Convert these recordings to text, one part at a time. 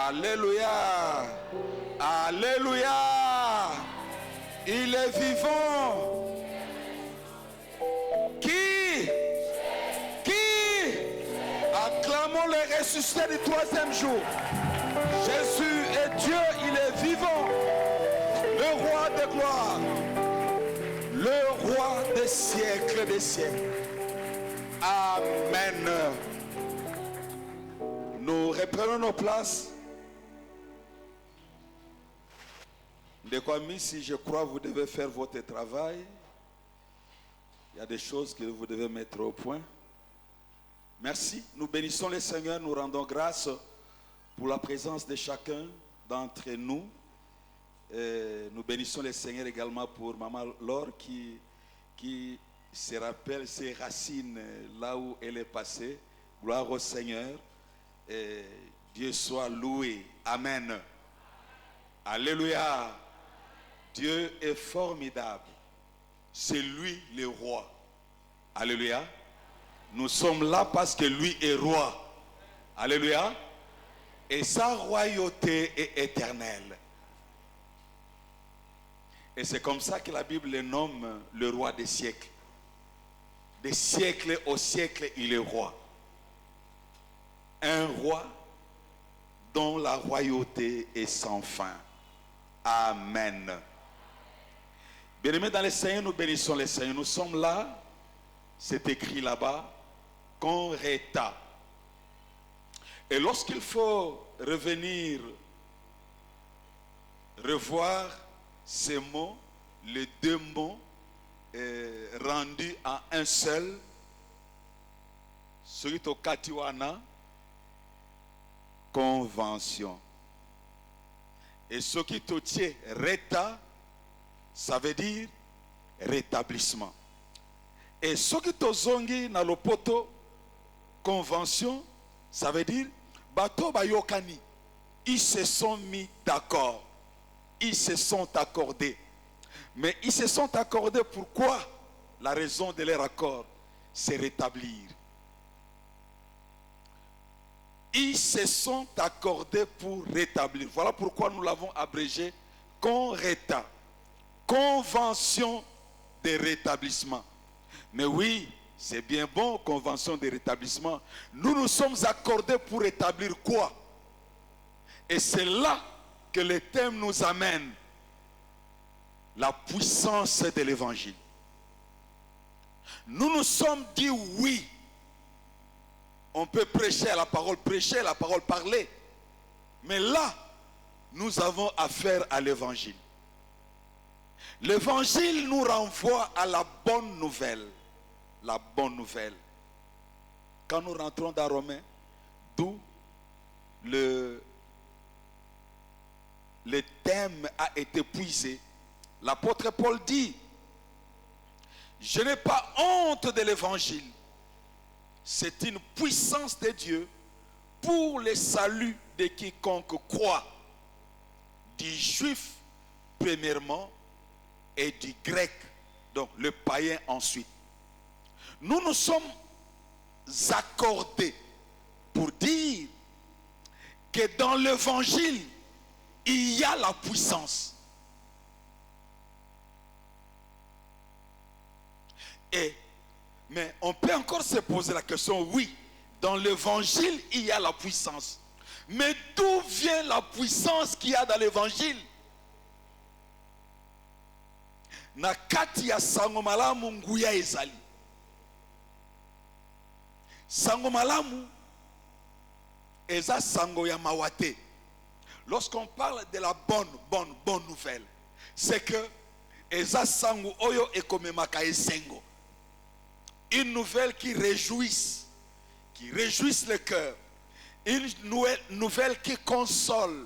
Alléluia. Alléluia. Il est vivant. Qui? Acclamons le ressuscité du troisième jour. Jésus est Dieu, il est vivant. Le roi de gloire. Le roi des siècles des siècles. Amen. Nous reprenons nos places. De quoi, si je crois, vous devez faire votre travail. Il y a des choses que vous devez mettre au point. Merci. Nous bénissons le Seigneur. Nous rendons grâce pour la présence de chacun d'entre nous. Et nous bénissons le Seigneur également pour Maman Laure qui se rappelle ses racines là où elle est passée. Gloire au Seigneur. Et Dieu soit loué. Amen. Alléluia. Dieu est formidable. C'est lui le roi. Alléluia. Nous sommes là parce que lui est roi. Alléluia. Et sa royauté est éternelle. Et c'est comme ça que la Bible le nomme le roi des siècles. Des siècles au siècle, il est roi. Un roi dont la royauté est sans fin. Amen. Bien-aimés dans le Seigneur, nous bénissons le Seigneur. Nous sommes là, c'est écrit là-bas, Conreta. Et lorsqu'il faut revenir, revoir ces mots, les deux mots rendus en un seul, Surito Katiwana, convention. Et ce qui totie reta, ça veut dire rétablissement. Et ce qui tozongi na lopoto, convention, ça veut dire bato bayokani. Ils se sont mis d'accord. Ils se sont accordés. Mais ils se sont accordés pourquoi? La raison de leur accord, c'est rétablir. Ils se sont accordés pour rétablir. Voilà pourquoi nous l'avons abrégé Conreta. Convention de rétablissement. Mais oui, c'est bien bon, convention de rétablissement. Nous nous sommes accordés pour rétablir quoi? Et c'est là que le thème nous amène. La puissance de l'évangile. Nous nous sommes dit oui. On peut prêcher la parole, parler. Mais là, nous avons affaire à l'évangile. L'évangile nous renvoie à la bonne nouvelle. La bonne nouvelle. Quand nous rentrons dans Romains, d'où le thème a été puisé, l'apôtre Paul dit, je n'ai pas honte de l'évangile. C'est une puissance de Dieu pour le salut de quiconque croit, du juif premièrement et du grec, donc le païen ensuite. Nous nous sommes accordés pour dire que dans l'évangile, il y a la puissance. Mais on peut encore se poser la question, oui, dans l'évangile, il y a la puissance. Mais d'où vient la puissance qu'il y a dans l'évangile? Na kati ya sango malamu nguya ezali. Sango malamu eza sango ya mawate. Lorsqu'on parle de la bonne nouvelle, c'est que eza sango oyo ekomemaka esengo. Une nouvelle qui réjouisse le cœur. Une nouvelle qui console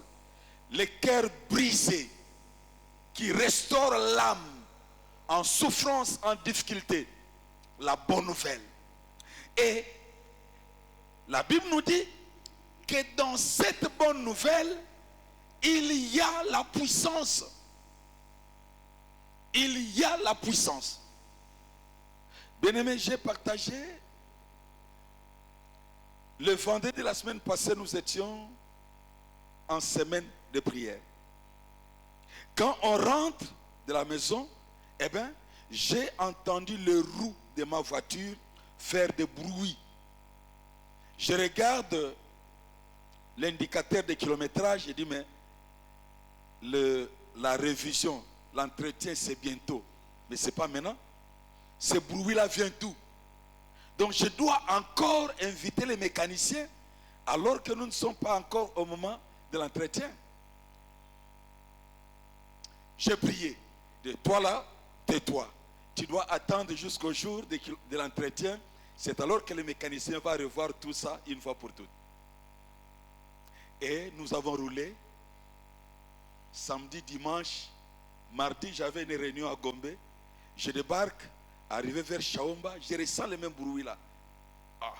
le cœur brisé, qui restaure l'âme en souffrance, en difficulté. La bonne nouvelle. Et la Bible nous dit que dans cette bonne nouvelle, il y a la puissance. Il y a la puissance. Bien-aimé, j'ai partagé. Le vendredi de la semaine passée, nous étions en semaine de prière. Quand on rentre de la maison, eh bien, j'ai entendu les roues de ma voiture faire des bruits. Je regarde l'indicateur de kilométrage et dis, mais la révision, l'entretien, c'est bientôt. Mais ce n'est pas maintenant. Ce bruit-là vient d'où? Donc je dois encore inviter les mécaniciens alors que nous ne sommes pas encore au moment de l'entretien. J'ai prié. De toi là, tais-toi. Tu dois attendre jusqu'au jour de l'entretien. C'est alors que le mécanicien va revoir tout ça une fois pour toutes. Et nous avons roulé. Samedi, dimanche, mardi, j'avais une réunion à Gombe. Je débarque, arrivé vers Chaomba, je ressens le même bruit là. Ah,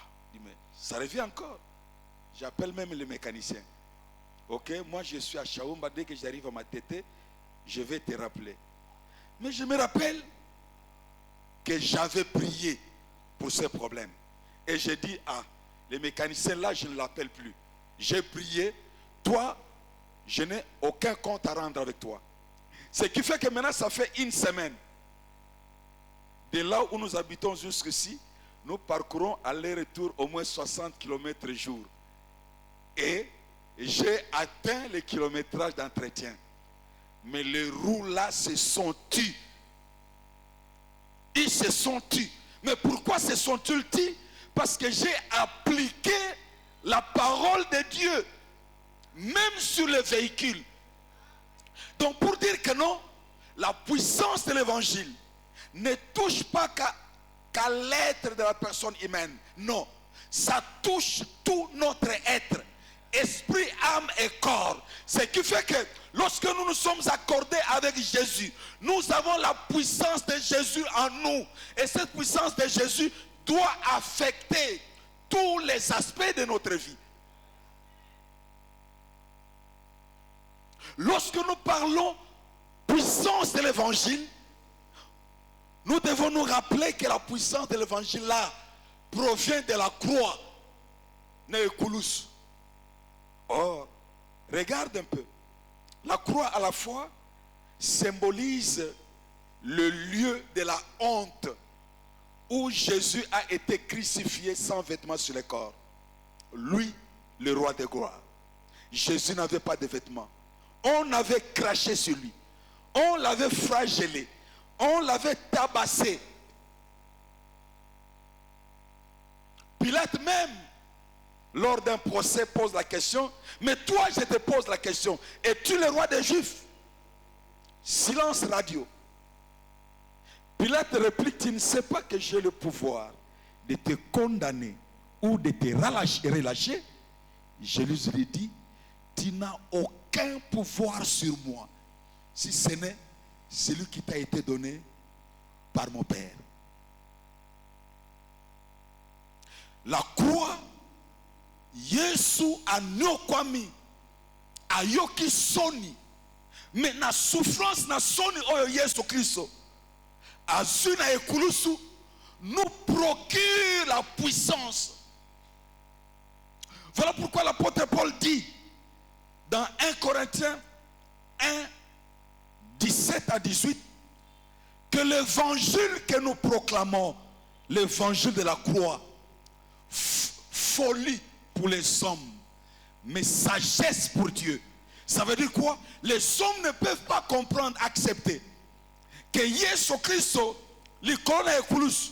mais ça revient encore. J'appelle même le mécanicien. Ok, moi je suis à Chaomba, dès que j'arrive à ma tête, je vais te rappeler. Mais je me rappelle que j'avais prié pour ce problème. Et j'ai dit, ah, le mécanicien là, je ne l'appelle plus. J'ai prié, toi, je n'ai aucun compte à rendre avec toi. Ce qui fait que maintenant, ça fait une semaine. De là où nous habitons jusqu'ici, nous parcourons aller-retour au moins 60 km jour. Et j'ai atteint le kilométrage d'entretien. Mais les roues là se sont tues. Ils se sont tues. Mais pourquoi se sont-ils tues? Parce que j'ai appliqué la parole de Dieu, même sur les véhicules. Donc pour dire que non, la puissance de l'évangile ne touche pas qu'à l'être de la personne humaine. Non, ça touche tout notre être. Esprit, âme et corps. Ce qui fait que lorsque nous nous sommes accordés avec Jésus, nous avons la puissance de Jésus en nous. Et cette puissance de Jésus doit affecter tous les aspects de notre vie. Lorsque nous parlons puissance de l'évangile, nous devons nous rappeler que la puissance de l'évangile là provient de la croix. Neekulus. Or, regarde un peu. La croix à la fois symbolise le lieu de la honte où Jésus a été crucifié sans vêtements sur le corps. Lui, le roi de gloire. Jésus n'avait pas de vêtements. On avait craché sur lui. On l'avait flagellé. On l'avait tabassé. Pilate même, lors d'un procès, pose la question, mais toi je te pose la question, es-tu le roi des Juifs? Silence radio. Pilate réplique, tu ne sais pas que j'ai le pouvoir de te condamner ou de te relâcher? Jésus lui dit, tu n'as aucun pouvoir sur moi, si ce n'est celui qui t'a été donné par mon Père. La croix, Yesu anyokwami ayoki soni, mais na souffrance na soni oyo Yesu Christo azui na ekulusu nous procure la puissance. Voilà pourquoi l'apôtre Paul dit dans 1 Corinthiens 1, 17 à 18 que l'évangile que nous proclamons, l'évangile de la croix, folie pour les hommes, mais sagesse pour Dieu. Ça veut dire quoi? Les hommes ne peuvent pas comprendre, accepter que Yesu Christo likona ekulus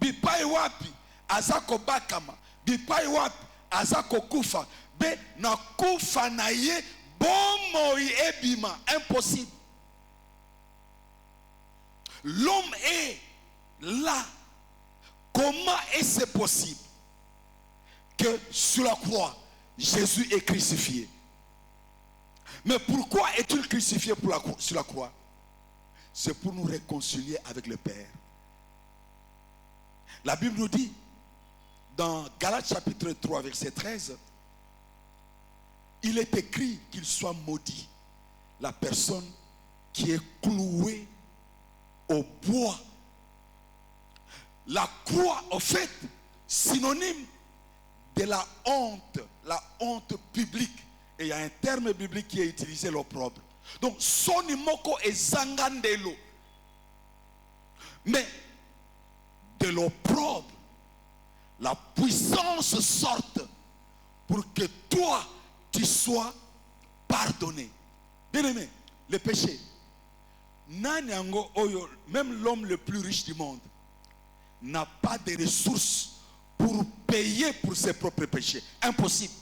bipai wapi azako bakama bipai wapi azako kufa be na kufa na ye bomoi ebima. Impossible. L'homme est là. Comment est-ce possible que sur la croix Jésus est crucifié? Mais pourquoi est-il crucifié sur la croix? C'est pour nous réconcilier avec le Père. La Bible nous dit dans Galates chapitre 3 verset 13, il est écrit qu'il soit maudit la personne qui est clouée au bois. La croix, en fait, synonyme de la honte publique Et il y a un terme biblique qui est utilisé, l'opprobre. Donc, soni moko ezangandelo. Mais de l'opprobre, la puissance sorte pour que toi, tu sois pardonné. Bien aimé, le péché. Même l'homme le plus riche du monde n'a pas de ressources pour payer pour ses propres péchés. Impossible.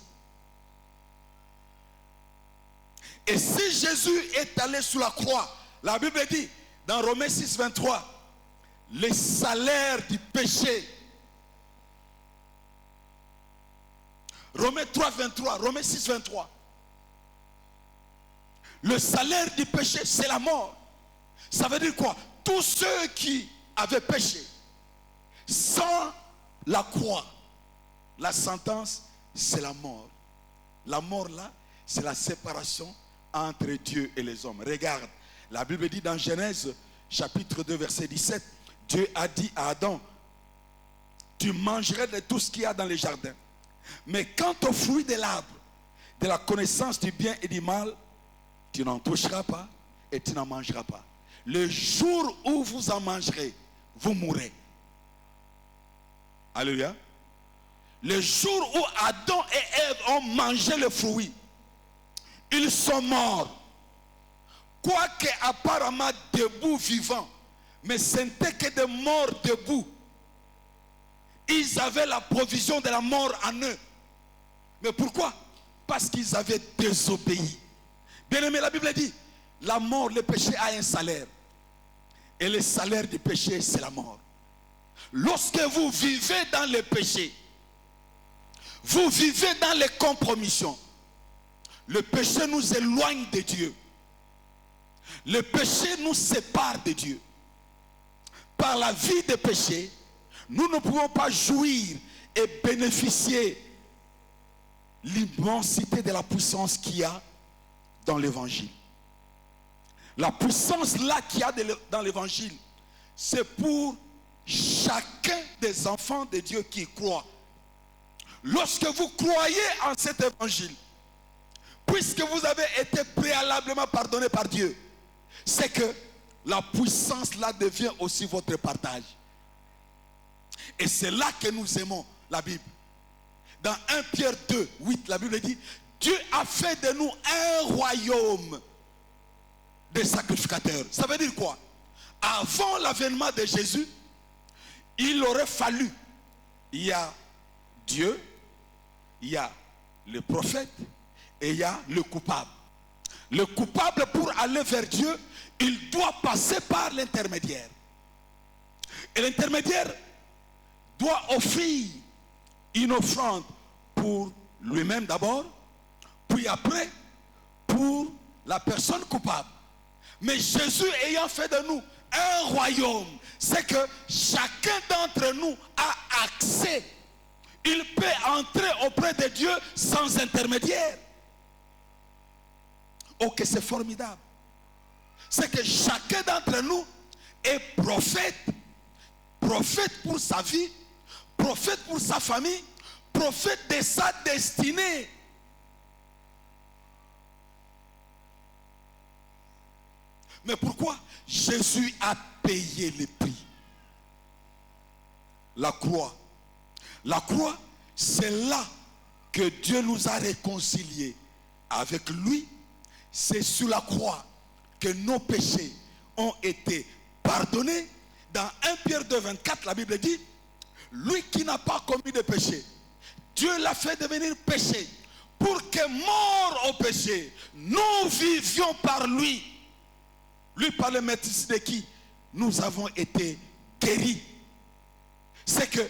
Et si Jésus est allé sur la croix, la Bible dit dans Romains 6, 23, le salaire du péché. Romains 3, 23, Romains 6, 23. Le salaire du péché, c'est la mort. Ça veut dire quoi? Tous ceux qui avaient péché, sans la croix, la sentence, c'est la mort. La mort là, c'est la séparation entre Dieu et les hommes. Regarde, la Bible dit dans Genèse, chapitre 2, verset 17, Dieu a dit à Adam, tu mangerais de tout ce qu'il y a dans les jardins. Mais quant au fruit de l'arbre, de la connaissance du bien et du mal, tu n'en toucheras pas et tu n'en mangeras pas. Le jour où vous en mangerez, vous mourrez. Alléluia. Le jour où Adam et Ève ont mangé le fruit, ils sont morts. Quoique apparemment debout, vivants, mais ce n'était que des morts debout. Ils avaient la provision de la mort en eux. Mais pourquoi? Parce qu'ils avaient désobéi. Bien aimé, la Bible dit, la mort, le péché a un salaire. Et le salaire du péché, c'est la mort. Lorsque vous vivez dans le péché, vous vivez dans les compromissions. Le péché nous éloigne de Dieu. Le péché nous sépare de Dieu. Par la vie de péché, nous ne pouvons pas jouir et bénéficier l'immensité de la puissance qu'il y a dans l'évangile. La puissance là qu'il y a dans l'évangile, c'est pour chacun des enfants de Dieu qui croient. Lorsque vous croyez en cet évangile, puisque vous avez été préalablement pardonné par Dieu, c'est que la puissance là devient aussi votre partage. Et c'est là que nous aimons la Bible. Dans 1 Pierre 2, 8, la Bible dit, Dieu a fait de nous un royaume de sacrificateurs. Ça veut dire quoi? Avant l'avènement de Jésus, il aurait fallu, il y a Dieu, il y a le prophète et il y a le coupable. Le coupable, pour aller vers Dieu, il doit passer par l'intermédiaire. Et l'intermédiaire doit offrir une offrande pour lui-même d'abord, puis après pour la personne coupable. Mais Jésus ayant fait de nous un royaume, c'est que chacun d'entre nous a accès. Il peut entrer auprès de Dieu sans intermédiaire. Oh, que c'est formidable. C'est que chacun d'entre nous est prophète. Prophète pour sa vie, prophète pour sa famille, prophète de sa destinée. Mais pourquoi? Jésus a payé le prix. La croix. La croix, c'est là que Dieu nous a réconciliés avec lui. C'est sur la croix que nos péchés ont été pardonnés. Dans 1 Pierre 2, 24, la Bible dit, lui qui n'a pas commis de péché, Dieu l'a fait devenir péché pour que, mort au péché, nous vivions par lui. Lui, par le métis de qui nous avons été guéris. C'est que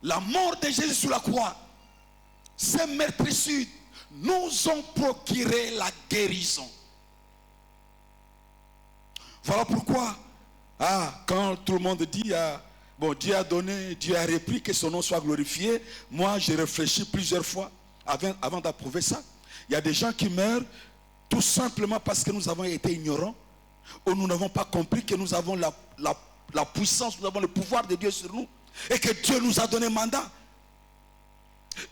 la mort de Jésus sur la croix, ces meurtrissures nous ont procuré la guérison. Voilà pourquoi, quand tout le monde dit, bon, Dieu a donné, Dieu a repris, que son nom soit glorifié, moi j'ai réfléchi plusieurs fois avant d'approuver ça. Il y a des gens qui meurent tout simplement parce que nous avons été ignorants, ou nous n'avons pas compris que nous avons la puissance, nous avons le pouvoir de Dieu sur nous, et que Dieu nous a donné mandat.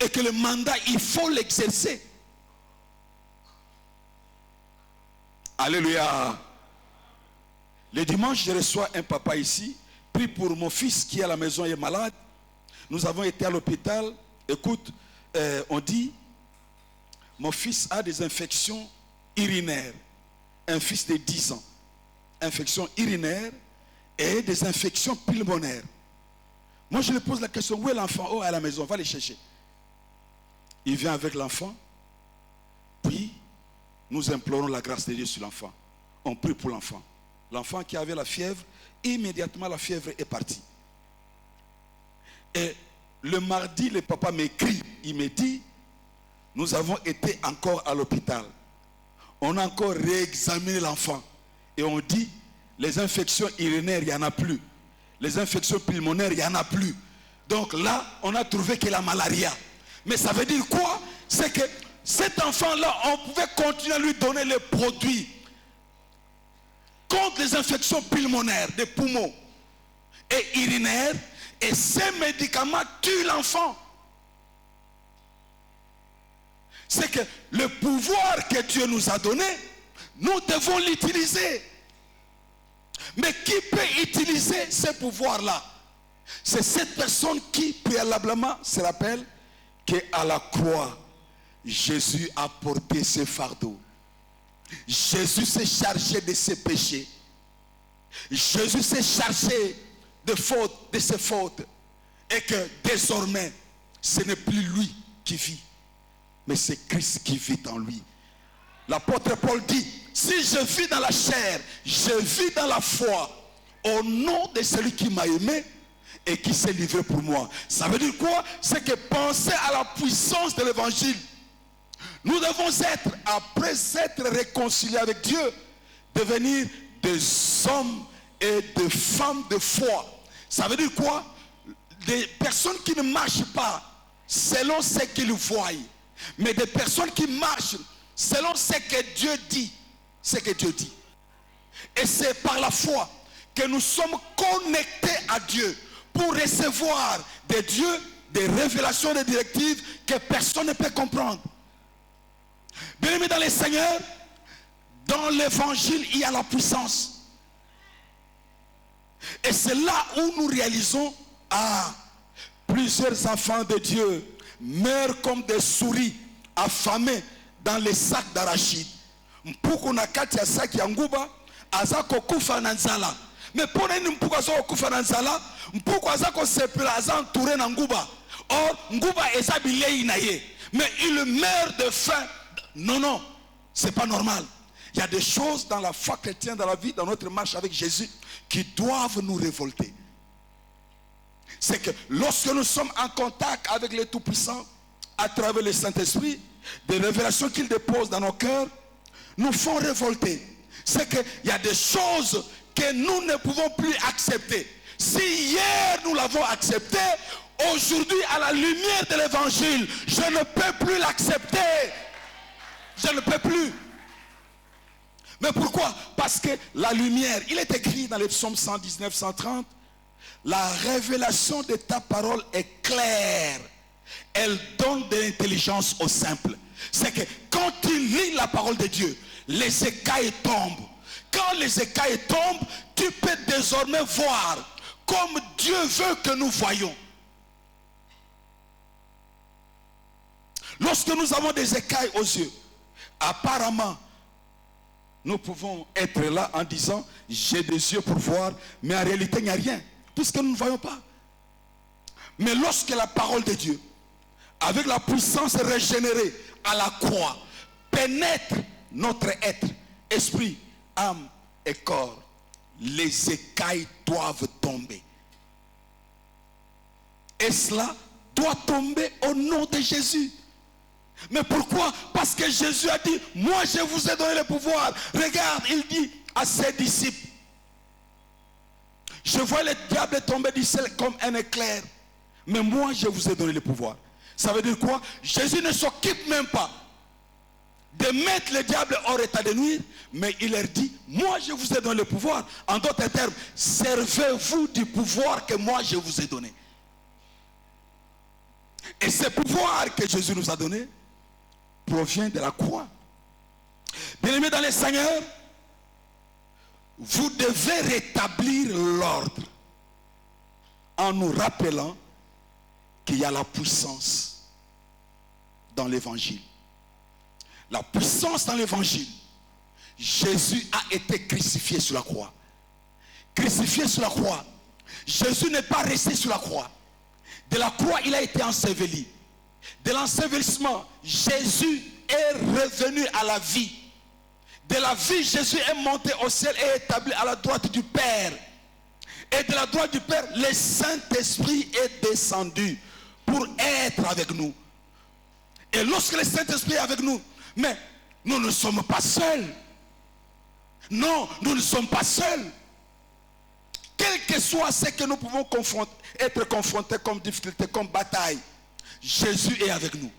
Et que le mandat, il faut l'exercer. Alléluia. Le dimanche, je reçois un papa ici, prie pour mon fils qui est à la maison et est malade. Nous avons été à l'hôpital. Écoute, on dit, mon fils a des infections urinaires. Un fils de 10 ans. Infections urinaires et des infections pulmonaires. Moi, je lui pose la question, où est l'enfant? Oh, à la maison, va les chercher. Il vient avec l'enfant. Puis, nous implorons la grâce de Dieu sur l'enfant. On prie pour l'enfant. L'enfant qui avait la fièvre, immédiatement la fièvre est partie. Et le mardi, le papa m'écrit, il me dit, nous avons été encore à l'hôpital. On a encore réexaminé l'enfant. Et on dit, les infections urinaires, il n'y en a plus. Les infections pulmonaires, il n'y en a plus. Donc là, on a trouvé que la malaria. Mais ça veut dire quoi? C'est que cet enfant-là, on pouvait continuer à lui donner les produits contre les infections pulmonaires des poumons et urinaires, et ces médicaments tuent l'enfant. C'est que le pouvoir que Dieu nous a donné, nous devons l'utiliser. Mais qui peut utiliser ce pouvoir-là? C'est cette personne qui préalablement se rappelle qu'à la croix, Jésus a porté ses fardeaux. Jésus s'est chargé de ses péchés. Jésus s'est chargé de ses fautes. Et que désormais, ce n'est plus lui qui vit, mais c'est Christ qui vit en lui. L'apôtre Paul dit, si je vis dans la chair, je vis dans la foi, au nom de celui qui m'a aimé et qui s'est livré pour moi. Ça veut dire quoi? C'est que penser à la puissance de l'évangile. Nous devons être, après être réconciliés avec Dieu, devenir des hommes et des femmes de foi. Ça veut dire quoi? Des personnes qui ne marchent pas selon ce qu'ils voient, mais des personnes qui marchent selon ce que Dieu dit. Ce que Dieu dit. Et c'est par la foi que nous sommes connectés à Dieu pour recevoir de Dieu des révélations, des directives que personne ne peut comprendre. Bien-aimés dans les Seigneurs, dans l'évangile, il y a la puissance. Et c'est là où nous réalisons, plusieurs enfants de Dieu meurent comme des souris affamés dans les sacs d'arachide. Mpuku na kati ya saki ya nguba azako kufa na nzala. Mais pour nini mpuku azako kufa na nzala? Mpuku azako sepela aza entouré na nguba. Or nguba eza bilei na ye. Mais il meurt de faim. Non, non, c'est pas normal. Il y a des choses dans la foi chrétienne, dans la vie, dans notre marche avec Jésus, qui doivent nous révolter. C'est que lorsque nous sommes en contact avec le Tout-Puissant, à travers le Saint-Esprit, des révélations qu'il dépose dans nos cœurs, nous font révolter. C'est qu'il y a des choses que nous ne pouvons plus accepter. Si hier nous l'avons accepté, aujourd'hui à la lumière de l'évangile, je ne peux plus l'accepter. Je ne peux plus. Mais pourquoi? Parce que la lumière, il est écrit dans les psaumes 119, 130, la révélation de ta parole est claire. Elle donne de l'intelligence aux simples. C'est que quand tu lis la parole de Dieu, les écailles tombent. Quand les écailles tombent, tu peux désormais voir comme Dieu veut que nous voyons. Lorsque nous avons des écailles aux yeux, apparemment, nous pouvons être là en disant, j'ai des yeux pour voir, mais en réalité, il n'y a rien, puisque nous ne voyons pas. Mais lorsque la parole de Dieu, avec la puissance régénérée à la croix, pénètre notre être, esprit, âme et corps, les écailles doivent tomber. Et cela doit tomber au nom de Jésus. Mais pourquoi? Parce que Jésus a dit, moi je vous ai donné le pouvoir. Regarde, il dit à ses disciples, je vois le diable tomber du ciel comme un éclair, mais moi je vous ai donné le pouvoir. Ça veut dire quoi? Jésus ne s'occupe même pas de mettre le diable hors état de nuire, mais il leur dit, moi je vous ai donné le pouvoir. En d'autres termes, servez-vous du pouvoir que moi je vous ai donné. Et ce pouvoir que Jésus nous a donné provient de la croix. Bien-aimés dans les Seigneurs, vous devez rétablir l'ordre en nous rappelant qu'il y a la puissance dans l'évangile. La puissance dans l'évangile. Jésus a été crucifié sur la croix. Crucifié sur la croix. Jésus n'est pas resté sur la croix. De la croix, il a été enseveli. De l'ensevelissement, Jésus est revenu à la vie. De la vie, Jésus est monté au ciel et établi à la droite du Père. Et de la droite du Père, le Saint-Esprit est descendu pour être avec nous. Et lorsque le Saint-Esprit est avec nous, mais nous ne sommes pas seuls. Non, nous ne sommes pas seuls. Quel que soit ce que nous pouvons être confrontés comme difficulté, comme bataille, Jésus est avec nous.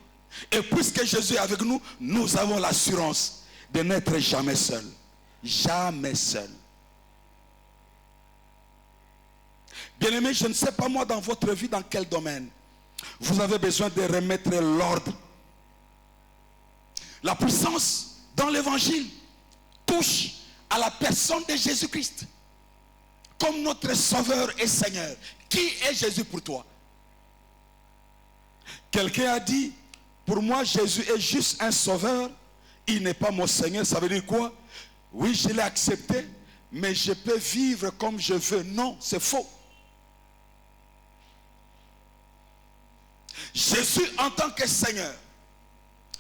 Et puisque Jésus est avec nous, nous avons l'assurance de n'être jamais seuls. Jamais seuls. Bien-aimés, je ne sais pas moi dans votre vie, dans quel domaine vous avez besoin de remettre l'ordre. La puissance dans l'évangile touche à la personne de Jésus-Christ comme notre Sauveur et Seigneur. Qui est Jésus pour toi? Quelqu'un a dit, pour moi Jésus est juste un Sauveur, il n'est pas mon Seigneur. Ça veut dire quoi? Oui, je l'ai accepté, mais je peux vivre comme je veux. Non, c'est faux. Jésus en tant que Seigneur,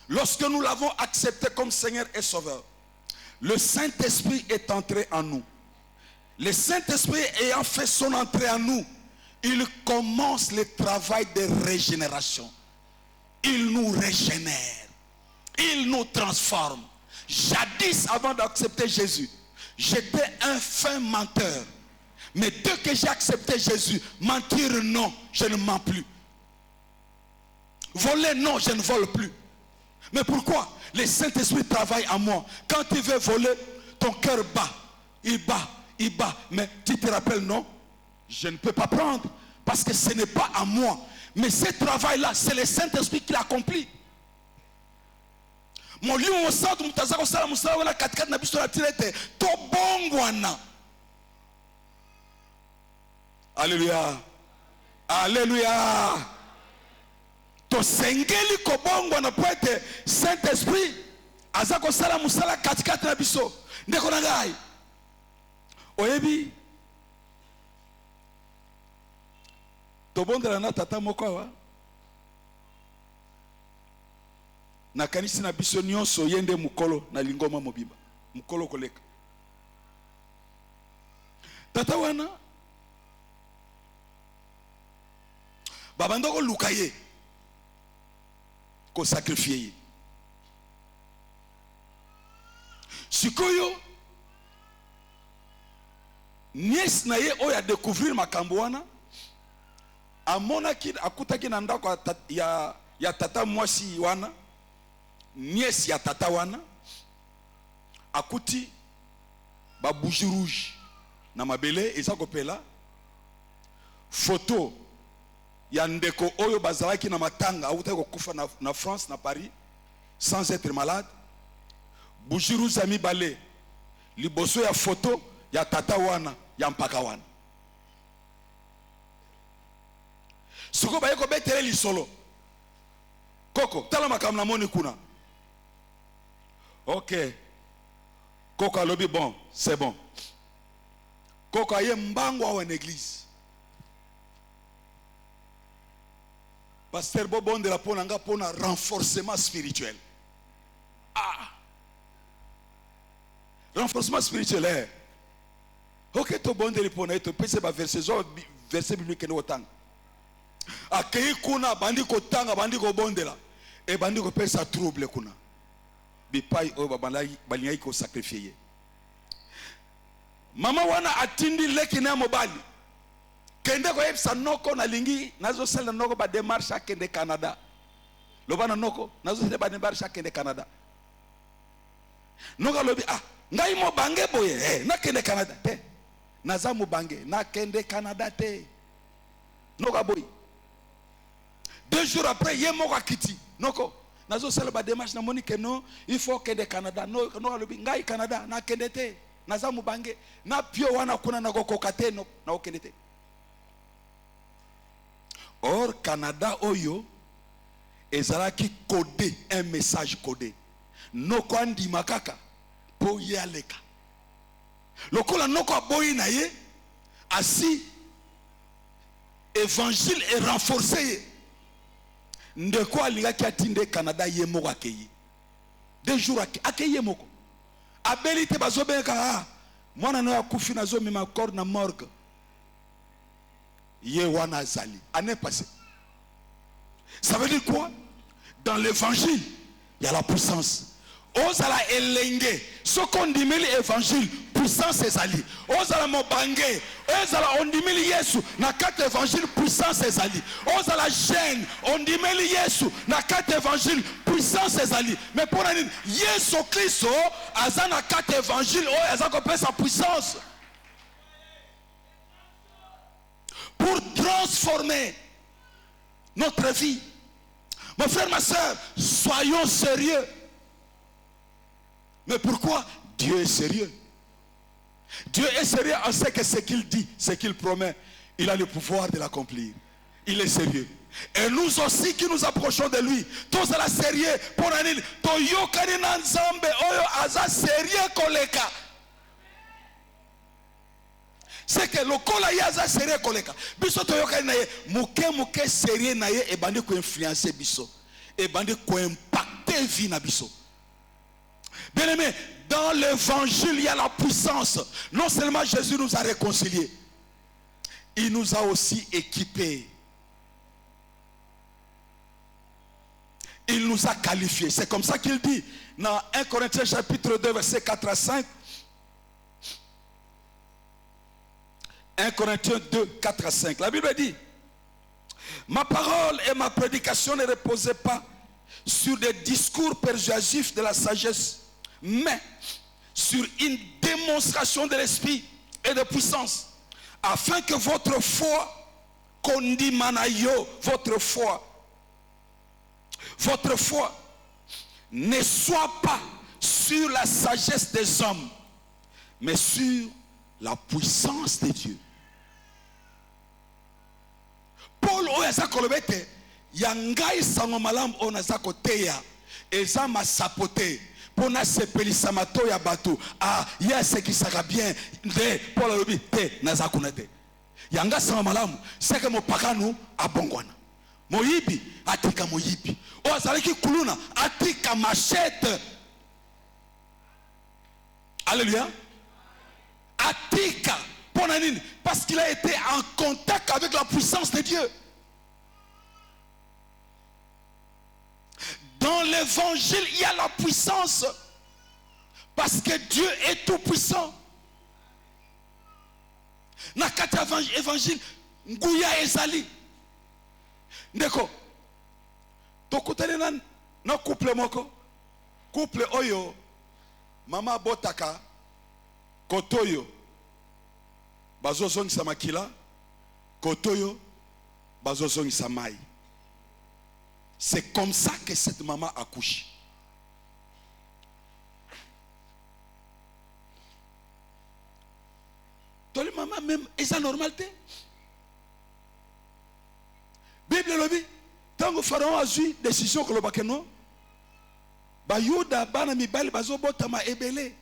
lorsque nous l'avons accepté comme Seigneur et Sauveur, le Saint-Esprit est entré en nous. Le Saint-Esprit ayant fait son entrée en nous, il commence le travail de régénération. Il nous régénère. Il nous transforme. Jadis, avant d'accepter Jésus, j'étais un fin menteur. Mais dès que j'ai accepté Jésus, mentir non, je ne mens plus. Voler non, je ne vole plus. Mais pourquoi? Le Saint-Esprit travaille en moi. Quand il veut voler, ton cœur bat. Il bat, il bat. Mais tu te rappelles, non? Je ne peux pas prendre. Parce que ce n'est pas à moi. Mais ce travail-là, c'est le Saint-Esprit qui l'accomplit. Mon lieu au centre, alléluia. Alléluia. To sengeli kobongo na poete Saint-Esprit azako sala musala katikati na biso ndeko na ngai oyebi tobondela na tata moko awa na kanisi na biso nyonso yende mukolo na lingoma mobimba mukolo koleka tata wana babandoko lukaye ko sacrifier. Sikoyo nièce na ye oya découvrir makambo wana amonaki akutaki na ndako ya tata mwasi wana nièce ya tata wana akuti ba bougie rouge na mabele eza kopela photo ya ndeko oyo bazalaki na matanga autaki kokufa na France na Paris sans être malade bougie rouge ami balé liboso ya photo ya tata wana ya mpaka wana soko baye ko betele lisolo koko tala makamna moni kuna ok koko alobi bon c'est bon koko aye mbango awa en église Pasteur Bobon de la Ponanga pour un renforcement spirituel. Ah! Renforcement spirituel. Ok, to bon de la Ponanga, tu peux verset biblique que nous autant. Akei kuna bandi ko tanga bandi ko bondela et bandi ko pesa trouble kuna. Bipai o babalai baliai ko sacrifier. Mama wana atindi leki na mobali. Kende ko epsa noko na lingi nazo sala noko ba démarche kende Canada. Lobana noko nazo sala ba démarche kende Canada. Noka lobi ah ngai mo bange boye na kende Canada te. Naza mo bange na kende Canada te. Noka boy. 2 jours après yemo ka kiti. Noko nazo sala ba démarche na moni que non il faut kende Canada. Noka lobi ngai Canada na kende te. naza mubange na pio wana kuna na kokoka te na okende te. Or Canada oyo ezalaki codé, un message codé. Noko andima kaka po yaleka. Lokola noko aboyi na ye asi évangile est renforcé. Ndeko alingaki atinde Canada ye moko akeyi. 2 jours akeyi moko. Abeli te bazobeka mwana no akufi nazo mema corps na morgue. Ye wana zali. Année passée. Ça veut dire quoi? Dans l'évangile, il y a la puissance. Ozala elenge, ce qu'on dit l'évangile, puissance ezali. Ozala mobangé, ozala on dit Yesu, na 4 évangiles, puissance ezali. Ozala jeune, on dit Yesu, na 4 évangiles, puissance ezali. Mais pour nous, Yesu Christ, aza na 4 évangiles, aza kopé sa puissance. Pour transformer notre vie. Mon frère, ma soeur, soyons sérieux. Mais pourquoi? Dieu est sérieux. Dieu est sérieux, on sait que ce qu'il dit, ce qu'il promet, il a le pouvoir de l'accomplir. Il est sérieux. Et nous aussi qui nous approchons de lui, tous à la sérieux, pour nous, toyo kanina nzambe oyo aza sérieux koleka. C'est que le kola yaza sérieux koleka. Biso toyo kanina ye muke sérieux na ye e bandi ko influencer biso. Et bandi ko impacter vie na biso. Bien aimé, dans l'évangile, il y a la puissance. Non seulement Jésus nous a réconciliés, il nous a aussi équipés. Il nous a qualifiés. C'est comme ça qu'il dit dans 1 Corinthiens chapitre 2, versets 4 à 5. 1 Corinthiens 2, 4 à 5. La Bible dit: ma parole et ma prédication ne reposaient pas sur des discours persuasifs de la sagesse, mais sur une démonstration de l'esprit et de puissance, afin que votre foi, kondimanayo, votre foi ne soit pas sur la sagesse des hommes, mais sur la puissance de Dieu. Paul oyaza kolobete yangai sango malam onaza koteya eza masapote pona sepelisa mato ya bato yese ki saka bien de Paul alobi te naza kunete yanga sango malam seke mopakanu abongwana moyibi atika moyibi ozalaki kuluna atika machette. Alléluia. Atika ponanine parce qu'il a été en contact avec la puissance de Dieu. Dans l'évangile, il y a la puissance parce que Dieu est tout puissant. Na kati évangile, nguya ezali. Ndeko, tokutane na couple moko. Couple oyo, mama botaka, kotoyo, bazozongisa makila, kotoyo, bazozongisa mai. C'est comme ça que cette maman accouche. Toi, les mamans même, est ça normalité? Bible le dit, tant que Pharaon a eu décision que le bakeno, Bayuda bana mibali bazobota ma ebele.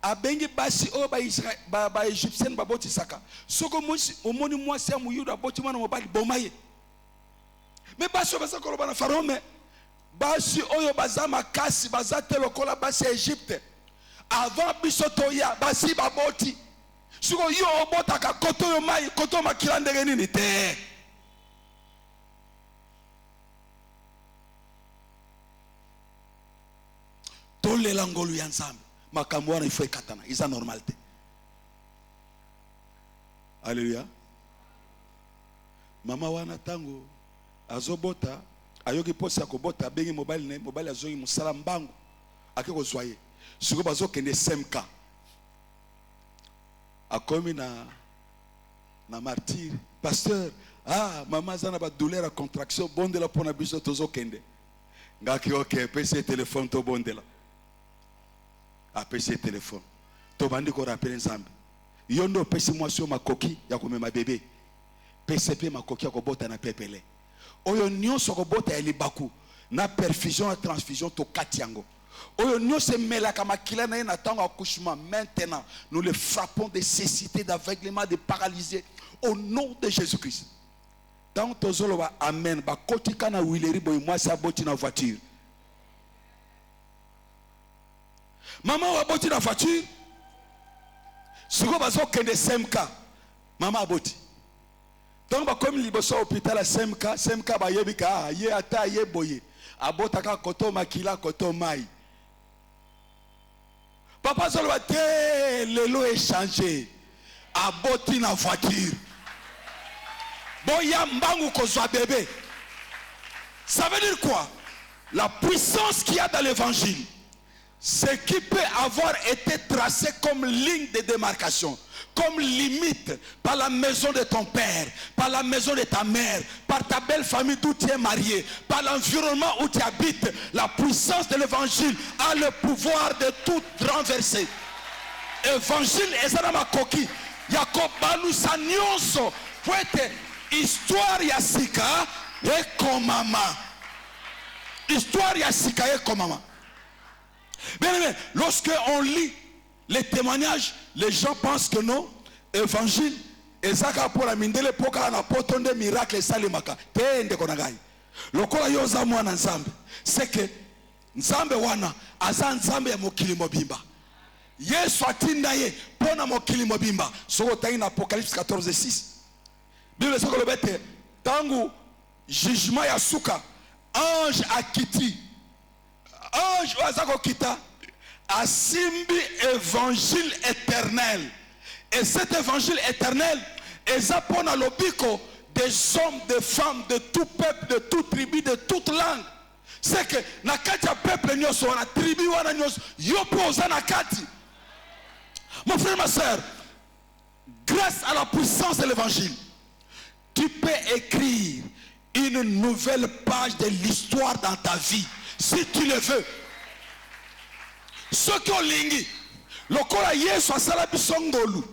Abengi basi o ba Israël ba Égyptien baboti saka. Soko mosi omoni mwasi ya muyuda boti mwana mobali bomaye. Mais basi baza koloba na Pharaon mais basi oyo baza makasi baza telokola basi ya Égypte. Avant biso toya basi baboti. Soko yo obota ka koto yo mai koto makila ndenge nini te. Tole langolu ya nzambe makambo wana ifo ekatana isa normalité. Alléluia. Mama wana tango azobota ayoki posi ya kobota bengi mobali azongi musala mbangu akeko zwaye siko bazokende SMK akomi na martyr pasteur mama zana ba douleur à contraction bondela pona biso tozokende ngaki okay pese téléphone to bondela apesi téléphone tobandi ko rappeler nzambe yondo pesi mwasi makoki ya komema bébé PCP makoki ya kobota na pepele oyo nyonso kobota ya libaku na perfusion na transfusion to katiango oyo nyonso emelaka makila na ye na tango accouchement. Maintenant nous le frappons de cécité, d'aveuglement, de paralysé au nom de Jésus-Christ. Tant tozoloba amen bakotika na wileri boy mwasi aboti na voiture. Maman aboti na voiture siko bazo kende SMK maman aboti donc bakomi liboso hôpital SMK bayebika ye ata ye boye abotaka koto makila koto mai papa zoloba te lelo échangé aboti na voiture boya mbangu kozwa bébé. Ça veut dire quoi? La puissance qu'il y a dans l'évangile, ce qui peut avoir été tracé comme ligne de démarcation, comme limite par la maison de ton père, par la maison de ta mère, par ta belle famille d'où tu es marié, par l'environnement où tu habites, la puissance de l'évangile a le pouvoir de tout renverser. Évangile est ça dans ma coquille. Yakob Balou Sanyonso, poète, histoire yasika et komama. Histoire yasika et komama. Bien aimé, lorsque on lit les témoignages, les gens pensent que non, évangile, ezaka pour la mindele poka na potonde miracle salimaka. Tende konagai. Lokola yoza mwana nzambe. C'est que nzambe wana aza nzambe ya mokili mobimba. Yesu atinda ye pona mokili mobimba. Soko tayi na Apocalypse 14:6. Bible soko lobete tangu jugement ya suka ange akiti. Ange azako kita asimbi évangile éternel. Et cet évangile éternel est pour lobiko des hommes, des femmes, de tout peuple, de toute tribu, de toute langue. C'est que nakati ya peuple nyoso wana tribu wana nyoso yopoza nakati. Mon frère, ma soeur, grâce à la puissance de l'évangile, tu peux écrire une nouvelle page de l'histoire dans ta vie, si tu le veux. Ce qui ont lingi, lokola Yesu asala bisongolu.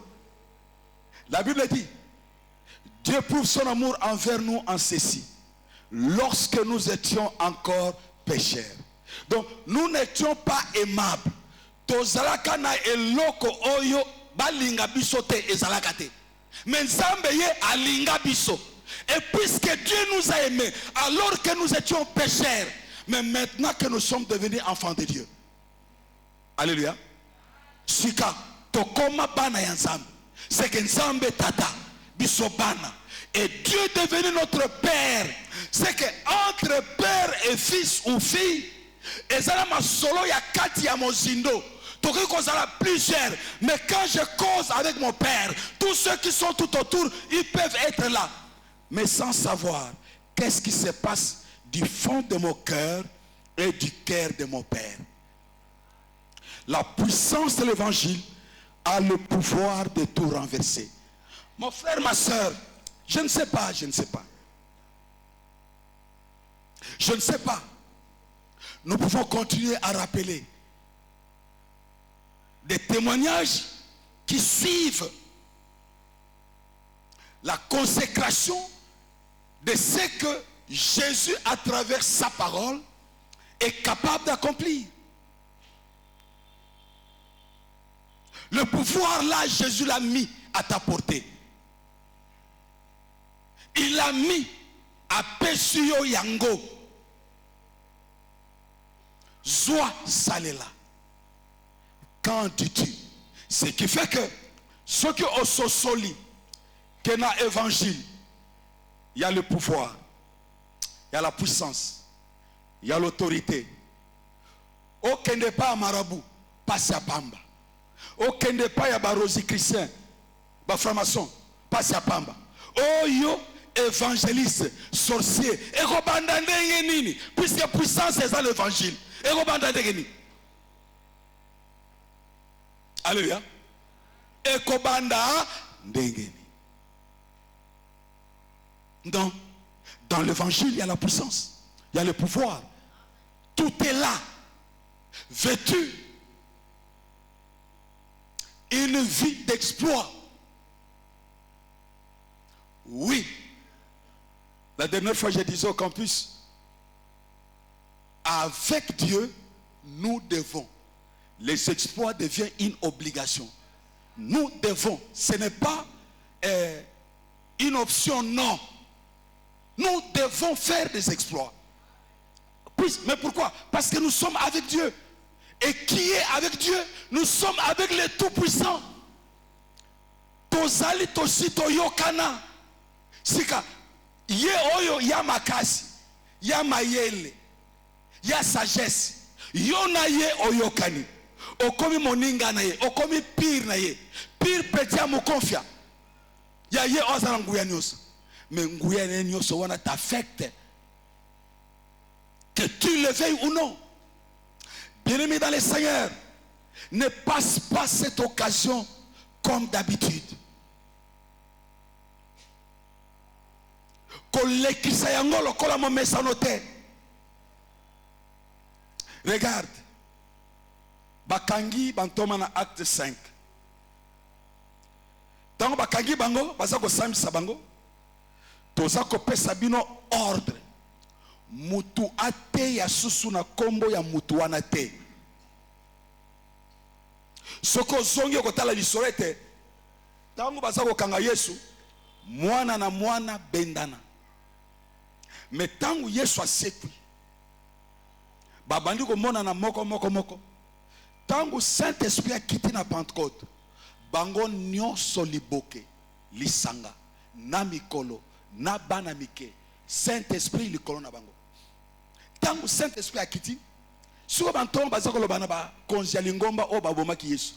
La Bible dit, Dieu prouve son amour envers nous en ceci, lorsque nous étions encore pécheurs. Donc nous n'étions pas aimables. Tozalaka na eloko oyo balinga biso te ezalaka te. Mais Nzambe ye alinga biso. Et puisque Dieu nous a aimés alors que nous étions pécheurs, mais maintenant que nous sommes devenus enfants de Dieu. Alléluia. Sika tokoma bana ya Nzambe. C'est que Nzambe tata biso bana. Et Dieu est devenu notre Père. C'est que entre père et fils ou fille, ezala masolo ya kati ya mozindo. Toki kozala plusieurs. Mais quand je cause avec mon père, tous ceux qui sont tout autour, ils peuvent être là. Mais sans savoir qu'est-ce qui se passe du fond de mon cœur et du cœur de mon père. La puissance de l'évangile a le pouvoir de tout renverser. Mon frère, ma soeur, je ne sais pas. Je ne sais pas. Nous pouvons continuer à rappeler des témoignages qui suivent la consécration de ce que Jésus, à travers sa parole, est capable d'accomplir. Le pouvoir là, Jésus l'a mis à ta portée. Il l'a mis à Pessuyo Yango. Zoa Salela. Quand dis-tu? Ce qui fait que ceux qui ont soli, qui ont l'évangile, il y a le pouvoir, il y a la puissance, il y a l'autorité. Aucun n'est pas à marabout, passe à Pamba. Aucun n'est pas à barosi chrétien, ba franc-maçon, passe à Pamba. Oh yo, évangéliste, sorcier, et robanda ndengenini, puisque puissance c'est ça l'évangile. Et robanda ndengenini. Alléluia. Et robanda ndengenini. Donc, dans l'évangile, il y a la puissance, il y a le pouvoir. Tout est là, vêtu une vie d'exploit. Oui. La dernière fois, je disais au campus, avec Dieu, nous devons. Les exploits deviennent une obligation. Nous devons. Ce n'est pas une option, non. Nous devons faire des exploits. Mais pourquoi? Parce que nous sommes avec Dieu. Et qui est avec Dieu? Nous sommes avec le Tout-Puissant. Tozali tosi toyokana. Sika, ye oyo ya makasi, ya mayele, ya sagesse. Yona ye oyokani. Okomi moninga na ye, okomi pire na ye. Pire petia mo confia. Ya ye ozana nguya nyoso. Mais nguya nyoso wana t'affecte. Que tu le veuilles ou non. Bien-aimé dans le Seigneur, ne passe pas cette occasion comme d'habitude. Regarde. Bakangi bantoma na acte 5. Tango bakangi bango, bazako sambisa bango. Tozako pesa bino ordre. Mutu ate ya susu na kombo ya mutu wana te. Soko zongi okotala lisorete. Tango bazako kanga Yesu, mwana na mwana bendana. Mais tango Yesu asekwi, babandi ko mona na moko. Tango Saint-Esprit a quitté na Pentecôte, bango nyonso liboke, lisanga, na mikolo, na bana mike, Saint-Esprit likolo na bango. Tango Saint-Esprit a quitté, sur banton bazakolo bana ba konzia lingomba o baboma ki Yesu.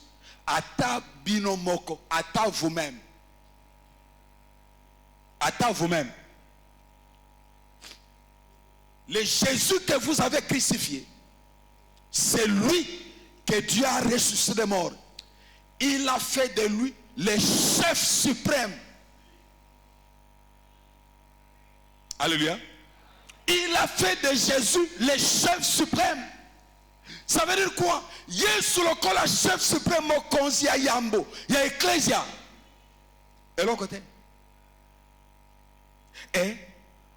Ata bino moko, ata vous-même. Ata vous-même. Le Jésus que vous avez crucifié, c'est lui que Dieu a ressuscité des morts. Il a fait de lui le chef suprême. Alléluia. Il a fait de Jésus le chef suprême. Ça veut dire quoi? Yesu lokola chef suprême mokonzi ya yambo, ya ecclesia. Et l'autre côté. Et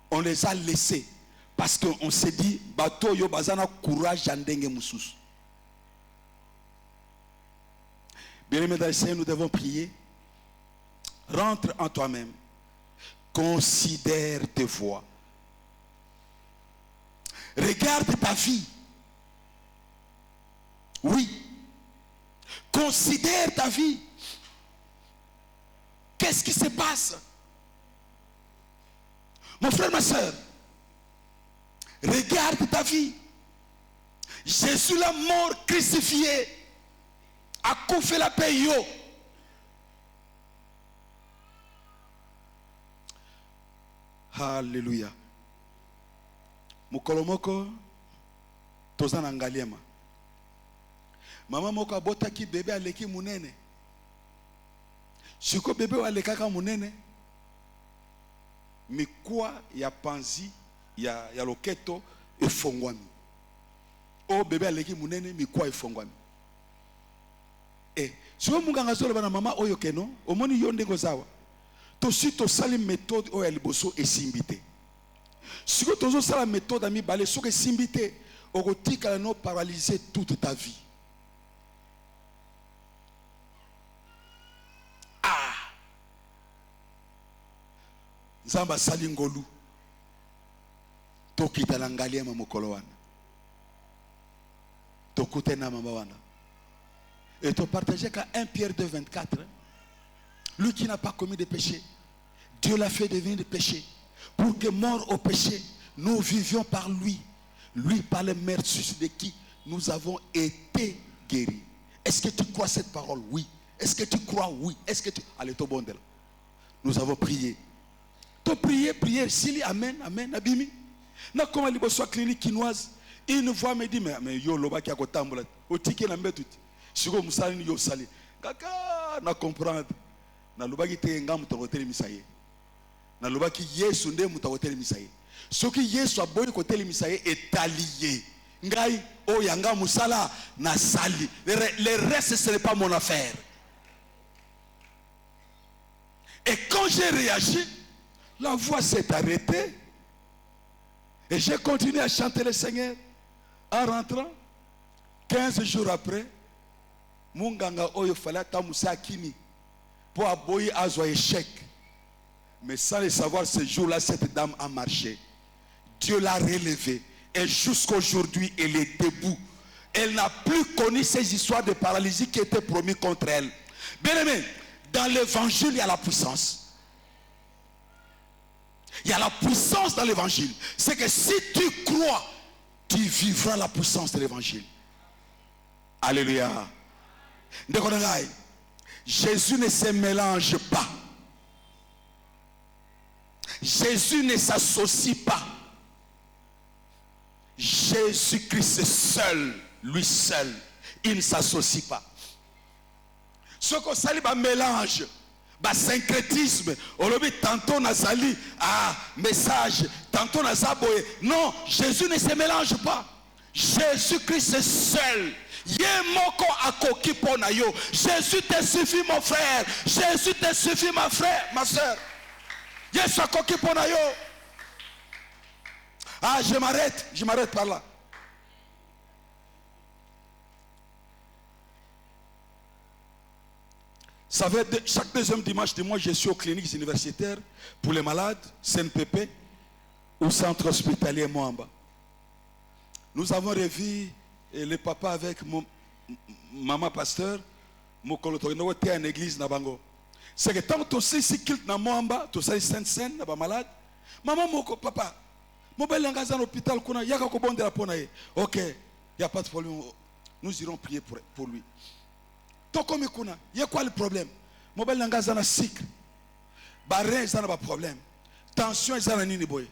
on les a laissés. Parce qu'on s'est dit, bato yo bazana courage andenge mususu. Bien-aimés dans le Seigneur, nous devons prier. Rentre en toi-même. Considère tes voies. Regarde ta vie. Oui. Considère ta vie. Qu'est-ce qui se passe? Mon frère, ma soeur, regarde ta vie. Jésus la mort crucifié a couffé la paix yo. Alléluia. Mukolomoko tozana ngaliema. Mama moko abotaki bébé aleki munene. Siko bébé alekaka munene. Mikwa ya panzi ya loketo efongwami. O bébé aleki munene mikwa efongwami. Si on munganga zolo bana mama oyo keno, omoni yonde gozawa. To si to sali méthode o ya liboso esimbite. Si ko tozo sala méthode ami balé so ke simbite, okotika no paralyser toute ta vie. Nzamba sali ngolu. Tokita na ngaliema mokolo wana. Tokute na mama wana. Et te partager qu'à 1 Pierre 2, 24. Lui qui n'a pas commis de péché, Dieu l'a fait devenir de péché. Pour que mort au péché, nous vivions par lui. Lui par le merci de qui nous avons été guéris. Est-ce que tu crois cette parole? Oui. Est-ce que tu crois? Oui. Est-ce que tu... Allez, tout bon. Nous avons prié. Tu prier, prier. S'il amen, amen, abimi. Na comme il soit clinique quinoise, une voix me dit, mais yo, loba qui a kotambola. Au ticket, na mbé tout. Si vous musali yo sali, kaka na comprendre. Na loba ki te nga mutokoteli misaye. Na loba ki Yesu nde mutokoteli misaye. Ce qui Yesu a boyi koteli misaye est allié. Ngai o yanga musala na sali. Le reste ce n'est pas mon affaire. Et quand j'ai réagi, la voix s'est arrêtée. Et j'ai continué à chanter le Seigneur. En rentrant, 15 jours après, Munganga Oyo fallait Tamusa Kimi pour aboyer à son échec. Mais sans le savoir, ce jour-là, cette dame a marché. Dieu l'a relevée. Et jusqu'aujourd'hui, elle est debout. Elle n'a plus connu ces histoires de paralysie qui étaient promises contre elle. Bien aimé, dans l'évangile, il y a la puissance. Il y a la puissance dans l'évangile. C'est que si tu crois, tu vivras la puissance de l'évangile. Alléluia. Jésus ne se mélange pas. Jésus ne s'associe pas. Jésus-Christ seul, lui seul, il ne s'associe pas. Ce qu'on salue, un mélange, un syncrétisme. Tantôt Nazali, message, tantôt Nazaboye. Non, Jésus ne se mélange pas. Jésus-Christ seul. Yemoko akoki ponayo. Jésus te suffit, mon frère. Jésus te suffit, ma frère, ma soeur. Yes akoki ponayo. Je m'arrête par là. Ça fait chaque deuxième dimanche du mois, je suis aux cliniques universitaires pour les malades, CNPP, ou centre hospitalier Moamba. Nous avons revu le papa avec mon maman pasteur, mon colotorino était en église Nabango. C'est que tant que tu sais si kilt na Moamba, tu sais sainte na ba malade, maman moko papa. Mobile langage à l'hôpital, il y a un bon de la ponaille. Ok, il n'y a pas de problème. Nous irons prier pour lui. Tokomi kuna, il y a quoi le problème? Mobile langage à la cycle. Barré, ça n'a pas de problème. Tension, ça n'a ni boy.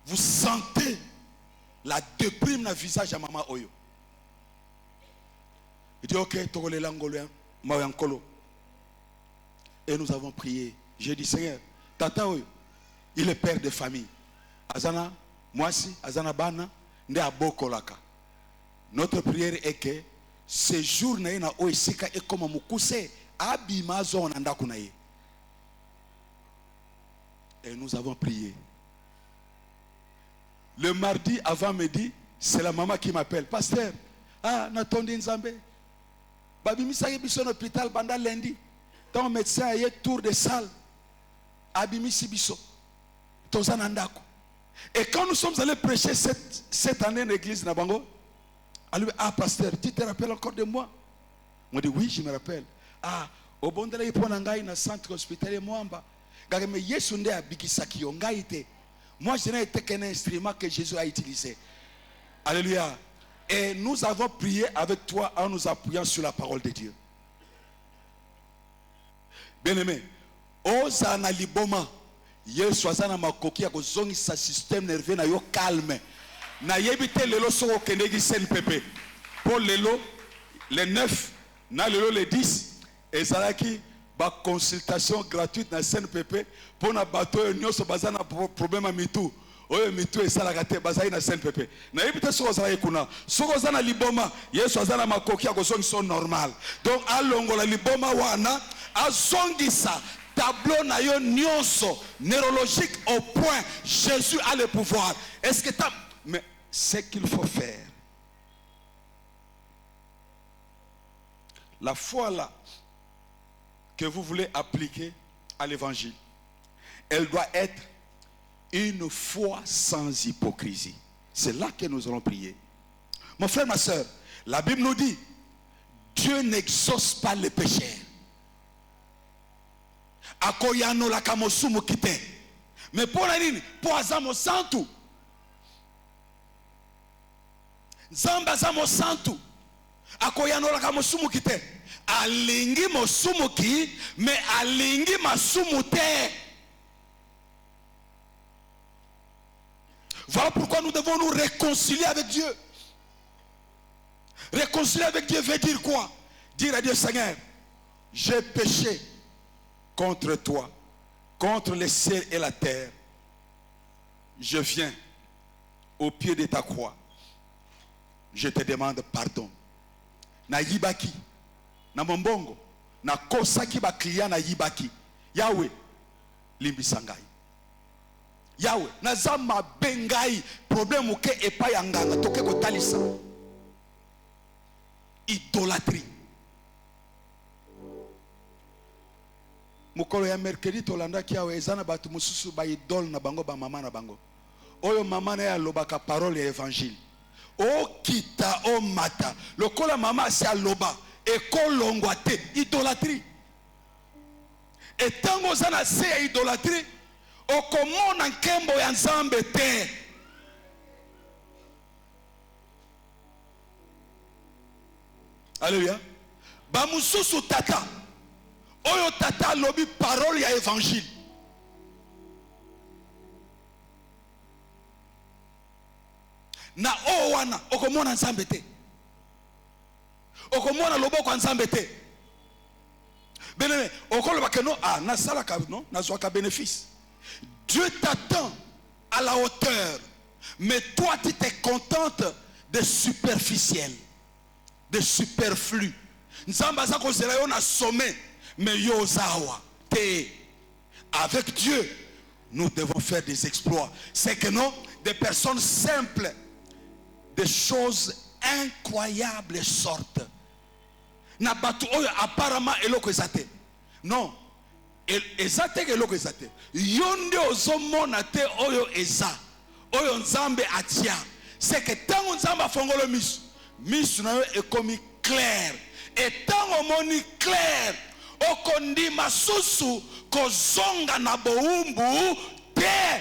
Vous sentez la déprime dans le visage de maman Oyo. Il dit ok, Togole Langolien, Mawankolo. Et nous avons prié. J'ai dit Seigneur, Tata Oyo. Il est père de famille. Azana, Mwasi, Azana Bana, Nde Abokolaka. Notre prière est que ce jour na oisika et comme Mukuse, Abimazo Nandakunaye. Et nous avons prié. Le mardi avant midi, c'est la maman qui m'appelle. Pasteur, Natondi Nzambe. Babimisa Yebison hôpital banda lundi. Ton médecin a eu tour de salle. Abimisi Biso. Et quand nous sommes allés prêcher cette année en l'église Nabango, elle lui dit, pasteur, tu te rappelles encore de moi? On dit, oui, je me rappelle. Au bon de la Iponangaï, dans le centre hospitalier Moamba, moi, je n'ai été qu'un instrument que Jésus a utilisé. Alléluia. Et nous avons prié avec toi en nous appuyant sur la parole de Dieu. Bien-aimé, Osana Liboma. Yesu azana makoki ya kozongisa système nerveux na yo calme. Na yebite lelo soko kendegi CNPP. Pour lelo les 9 na lelo les 10 ezalaki ba consultation gratuite na CNPP pour na bato nyonso bazana problème à mitu. Oyo mitu esalaka te bazali na CNPP. Na yebite soko zala kuna. Soko zana liboma Yesu azana makoki ya kozongisa normal. Donc alongola liboma wana azongisa tableau nayo nyonso neurologique au point Jésus a le pouvoir. Est-ce que mais ce qu'il faut faire, la foi là que vous voulez appliquer à l'évangile, elle doit être une foi sans hypocrisie. C'est là que nous allons prier. Mon frère, ma soeur, la Bible nous dit Dieu n'exauce pas les pécheurs. Akoyano la kamosumu kite. Mais pour la nini, pour azamo santu. Zamba zamo santu. Akoyano la kamosumu kite. Alingi mosumu ki, mais alingi masumu te. Voilà pourquoi nous devons nous réconcilier avec Dieu. Réconcilier avec Dieu veut dire quoi? Dire à Dieu, Seigneur, j'ai péché contre toi, contre le ciel et la terre. Je viens au pied de ta croix. Je te demande pardon. Na yibaki, na mombongo, na kosaki ba client na yibaki. Yahweh limbisa ngai. Yahweh naza mabe ngai problème ke epa ya nganga toke kotalisa. Idolâtrie. Mukolo ya mercredi tolanda ki Yahweh ezana batu mususu ba idole na bango ba mama na bango. Oyo mama na ya lobaka parole ya évangile. O kita o mata lokola mama si aloba ekolongwa te. Idolâtrie. Etango zana se ya idolâtrie okomona nkembo ya nzambe te. Alléluia. Ba mususu tata oyo tata lobi parole ya évangile. Na o wana okomona nzambe te. Okomona loboko nzambe te. Bien-aimé, okoloba ke no na salaka non na zwaka bénéfice. Dieu t'attend à la hauteur, mais toi tu te contentes de superficiel, de superflu. Nzamba za kozela yo na sommet, mais yo zawa te. Avec Dieu, nous devons faire des exploits. C'est que non, des personnes simples, des choses incroyables sortent. Na batu oyo apparemment eloko ezate. Non. Ezate ke eloko ezate. Yonde ozomona te oyo eza. Oyo nzambe atia. C'est que tango nzambe afongolo misu. Misu na yo ekomi clair. Et tango moni clair. Okondi masusu kozonga na boumbu te.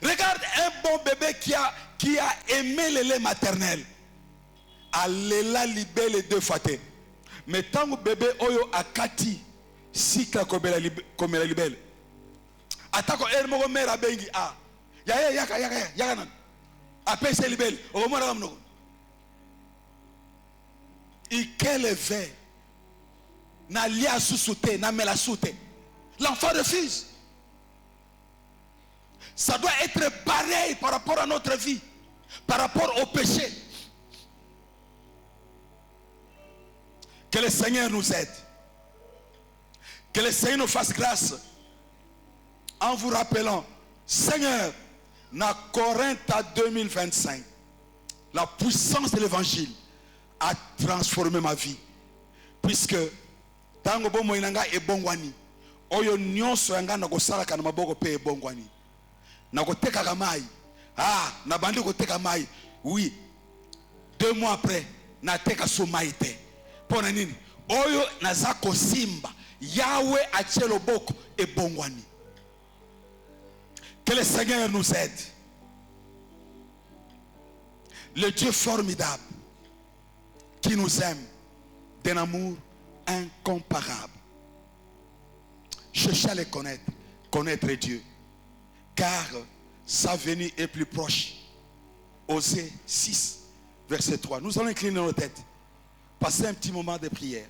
Regarde un bon bébé qui a aimé le lait maternel. Alela libele deux fois te. Mais tant que bébé oyo akati sika komela libele. Atako ermo mera bengi a. Yaka nan. Apese libele. O mo na mnoko. Ikele ve. Na lia susute na mela sute. L'enfant refuse. Ça doit être pareil par rapport à notre vie, par rapport au péché. Que le Seigneur nous aide. Que le Seigneur nous fasse grâce en vous rappelant, Seigneur, dans Corinthe 2025, la puissance de l'évangile a transformé ma vie. Puisque tango bomo inanga ebongwani, oyo nyonso yanga na kosalaka na maboko pe ebongwani. Na koteka kamai, na bandi koteka mai, oui. 2 mois après, na teka somaite. Pona nini? Oyo nazako simba. Yahweh atie loboko et bongwani. Que le Seigneur nous aide. Le Dieu formidable qui nous aime d'un amour incomparable. Cherchez à le connaître Dieu. Car sa venue est plus proche. Osée 6, verset 3. Nous allons incliner nos têtes. Passer un petit moment de prière.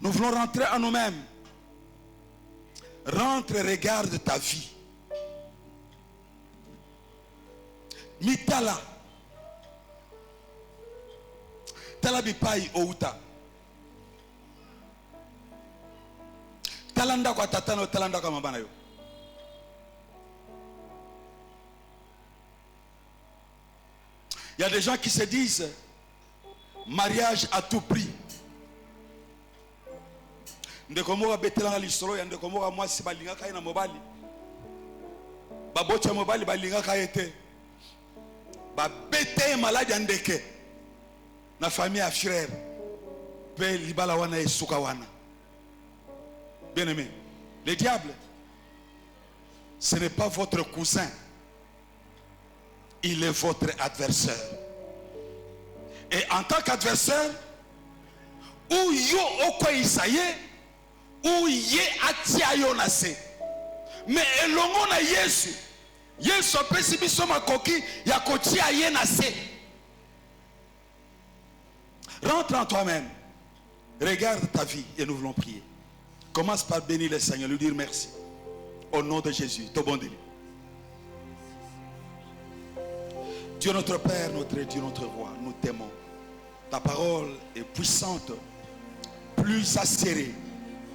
Nous voulons rentrer en nous-mêmes. Rentre et regarde ta vie. Mitala. Talabipai outa. Talanda kwa tatano, talanda kwa mabana yo. Il y a des gens qui se disent mariage à tout prix. Ndekomoka betelanga lisolo ya ndekomoka mwasi balinga kai na mobali. Babocha mobali balinga kai ete. Ba bete maladi ya ndeke. Na famille à frère. Pe libala wana esuka wana. Bien aimé, le diable, ce n'est pas votre cousin. Il est votre adversaire. Et en tant qu'adversaire, ou yo okwa isaye, ou ye atia yo nase. Mais elongo na Yesu, Yesu apesi biso makoki ya kotia ye nase. Rentre en toi-même. Regarde ta vie et nous voulons prier. Commence par bénir le Seigneur, lui dire merci. Au nom de Jésus, ton bon délit. Dieu notre Père, notre Dieu, notre Roi, nous t'aimons. Ta parole est puissante, plus acérée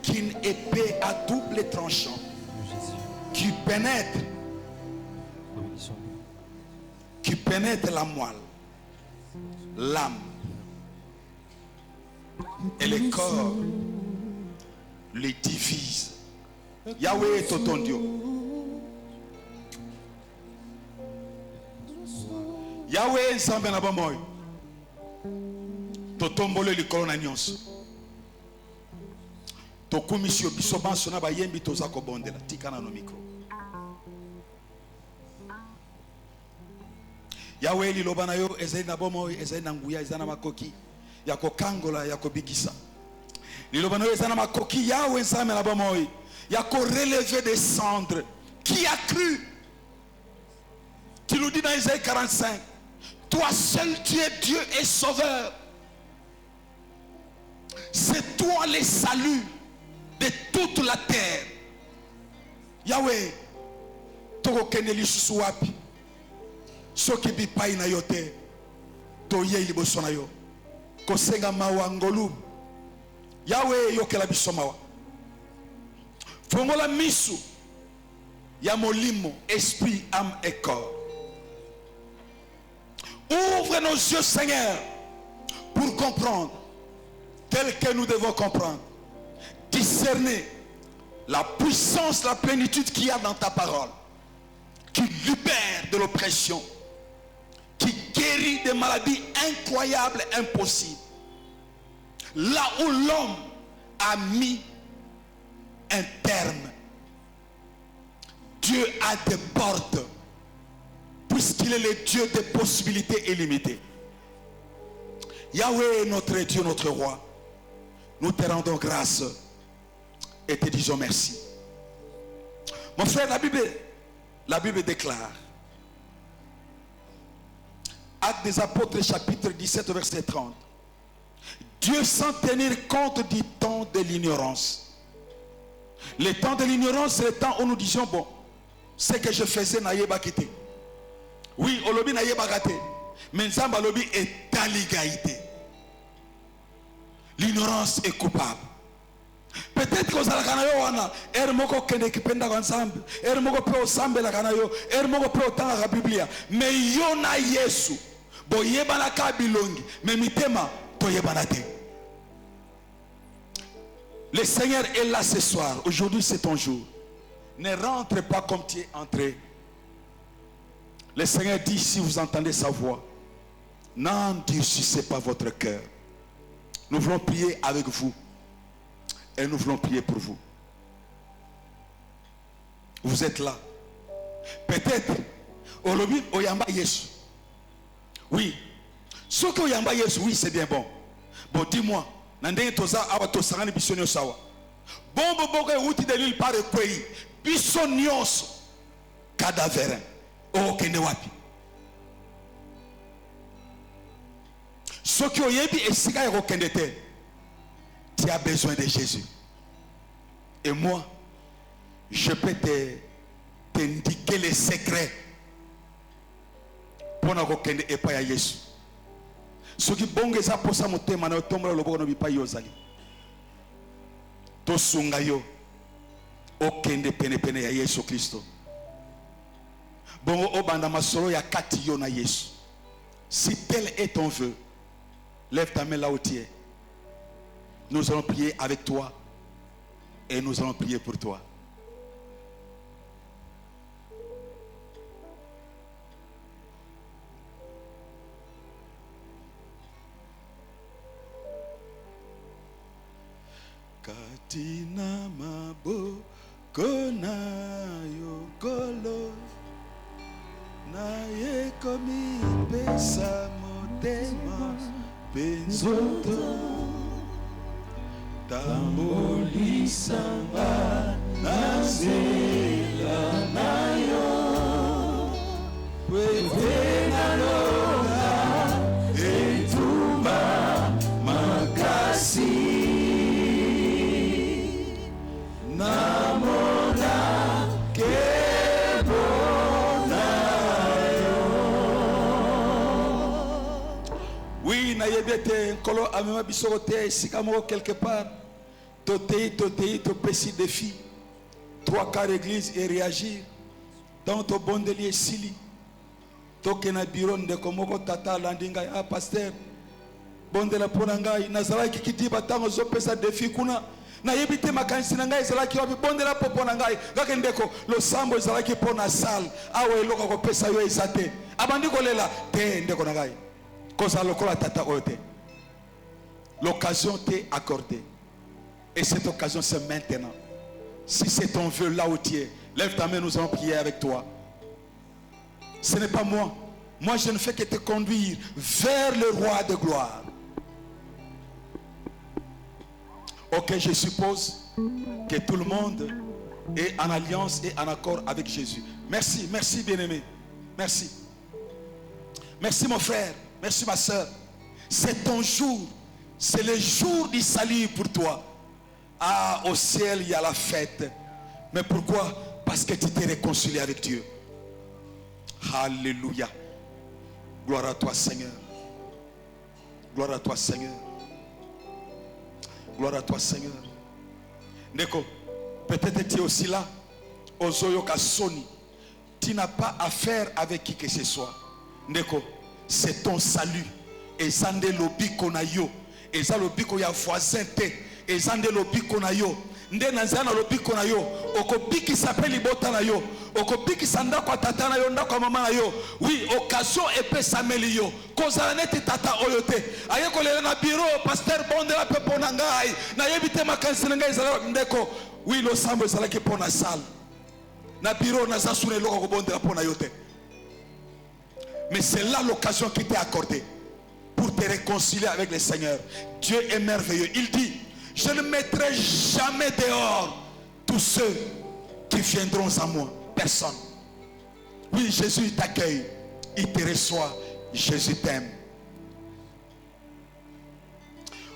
qu'une épée à double tranchant, qui pénètre la moelle, l'âme et le corps, les divise. Yahweh est ton Dieu. Yahweh nzambe na bomoi. Totombole likolo na nyonso. Tokumisio biso banso na bayembi toza kobondela tika na no micro. Yahweh liloba na yo ezali na bomoi, ezali na nguya, ezali na makoki ya kokangola, ya kobikisa. Liloba na yo ezali na makoki Yahweh nzambe na bomoi ya ko relever des cendres. Qui a cru? Tu nous dis dans Isaïe 45. Toi seul tu es Dieu et Sauveur. C'est toi le salut de toute la terre. Yahweh, toko kende lisusu wapi? Soki bipai na yote, toye liboso na yo. Kosenga mawa ngolu. Yahweh yokela biso mawa. Fongola misu ya molimo, esprit, âme et corps. Ouvre nos yeux, Seigneur, pour comprendre tel que nous devons comprendre. Discerner la puissance, la plénitude qu'il y a dans ta parole, qui libère de l'oppression, qui guérit des maladies incroyables, impossibles. Là où l'homme a mis un terme, Dieu a des portes, puisqu'il est le Dieu des possibilités illimitées. Yahweh, notre Dieu, notre Roi, nous te rendons grâce et te disons merci. Mon frère, la Bible déclare, Actes des Apôtres, chapitre 17, verset 30. Dieu, sans tenir compte du temps de l'ignorance. Le temps de l'ignorance, c'est le temps où nous disions, bon, ce que je faisais n'a pas quitté. Oui, olobi n'a pas gâté. Mais Nzamba olobi est dans l'égalité. L'ignorance est coupable. Peut-être que vous avez wana ermoko kende kipenda kwa nsambe, ermoko pe osambe la kana yo, ermoko pe otanga la Biblia. Mais yo na Yesu, bo yebana ka bilongi, mais mitema to yebana te. Le Seigneur est là ce soir. Aujourd'hui c'est ton jour. Ne rentre pas comme tu es entré. Le Seigneur dit, si vous entendez sa voix, n'endurcissez pas votre cœur. Nous voulons prier avec vous. Et nous voulons prier pour vous. Vous êtes là. Peut-être, Olobi Oyamba Yesu. Oui. Ce que Oyamba Yesu, oui, c'est bien bon. Bon, dis-moi. Nandenge toza awa tosangani bisonyo sawa. Bon, bon, outi de l'île par kwei. Bisonyos. Cadaverin. Oh, kende wapi. Ce qui oyebi esika yako kende te. Tu as besoin de Jésus. Et moi, je peux t'indiquer les secrets pour ne pas et pas à Jésus. Ce qui bon que ça pour ça monter maintenant tombe le bon ne pas yozali. To sungayo okende pene pene ya Yesu Kristo. Bon obanda masolo ya kati yo na Yesu. Si tel est ton vœu, lève ta main là où tu es. Nous allons prier avec toi et nous allons prier pour toi. Katina mabo kona yokolo na ye komi pesa motema benzoto. Tamboli samba nazela nayo Pwete na loga etumba Oui, naïbete, kolo amema bisote, sikamo quelque part. Totei, topesi défi. 3 quarts église et réagir. Dans ton bon délire sili. Toke na bureau ndeko moko tata landinga ya pasteur. Bonde la ponangai nazalaki kitiba tango zo pesa défi kuna. Na yebite makanisi na ngai ezalaki wapi bonde la popo na ngai kaka ndeko losambo ezalaki pona salle awe eloko ko pesa yo ezate abandi kolela te ndeko na ngai koza lokola tata ote. L'occasion t'est accordée et cette occasion c'est maintenant. Si c'est ton vœu là où tu es, lève ta main, nous allons prier avec toi. Ce n'est pas moi. Moi je ne fais que te conduire vers le roi de gloire. Ok, je suppose que tout le monde est en alliance et en accord avec Jésus. Merci, merci bien-aimé. Merci. Merci mon frère, merci ma soeur. C'est ton jour. C'est le jour du salut pour toi. Ah, au ciel, il y a la fête. Mais pourquoi? Parce que tu t'es réconcilié avec Dieu. Alléluia. Gloire à toi, Seigneur. Gloire à toi, Seigneur. Gloire à toi, Seigneur. Neko, peut-être tu es aussi là. Ozoyoka Soni. Tu n'as pas affaire avec qui que ce soit. Neko, c'est ton salut. Et Zande lobi konayo. Et ça lobi koya voisin te. Et Zande lobi konayo. Nde nanzana lobi konayo. Okobi qui s'appelle Ibota na yo. Okobi qui s'anda kwa tata na yo, nda kwa mama na yo. Oui, occasion epé sameli yo. Kozala neti tata oyote. Aye kolela na bureau pasteur bonde la pepo na ngai. Na yebite makansi na ngai zala ndeko. Oui, lo sambo zala ki pona salle. Na bureau na zasune loko ko bonde la pona yote. Mais c'est là l'occasion qui t'est accordée pour te réconcilier avec le Seigneur. Dieu est merveilleux. Il dit, je ne mettrai jamais dehors tous ceux qui viendront à moi. Personne. Oui, Jésus t'accueille. Il te reçoit. Jésus t'aime.